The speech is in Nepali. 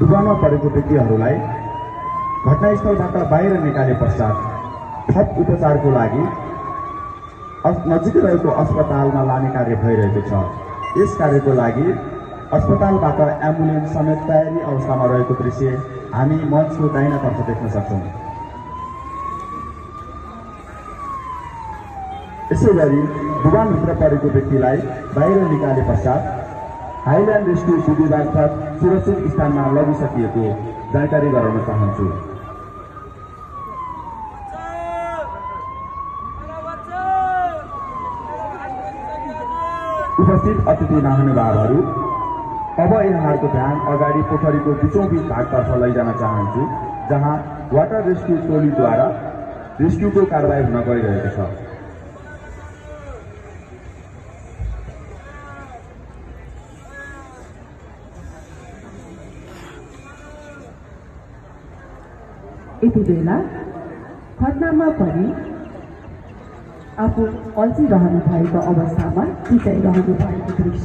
डुबानमा परेको व्यक्तिहरूलाई घटनास्थलबाट बाहिर निकाले पश्चात थप उपचारको लागि नजिकै रहेको अस्पतालमा लाने कार्य भइरहेको छ। यस कार्यको लागि अस्पतालबाट एम्बुलेन्स समेत तयारी अवस्थामा रहेको दृश्य हामी मञ्चको दाहिनातर्फ देख्न सक्छौँ। यसै गरी डुबानभित्र परेको व्यक्तिलाई बाहिर निकाले पश्चात हाइल्यान्ड रेस्क्यु विधि मार्फत सुरक्षित स्थानमा लगिसकिएको जानकारी गराउन चाहन्छु। उपस्थित अतिथि महानुभावहरू, अब यहाँहरूको ध्यान अगाडि पोखरीको बिचौँबिच भागतर्फ लैजान चाहन्छु, जहाँ वाटर रेस्क्यु टोलीद्वारा रेस्क्युको कारबाही हुन गइरहेको छ। यति बेला घटनामा परि आफू अल्झिरहनु भएको अवस्थामा चिताइरहनु भएको दृश्य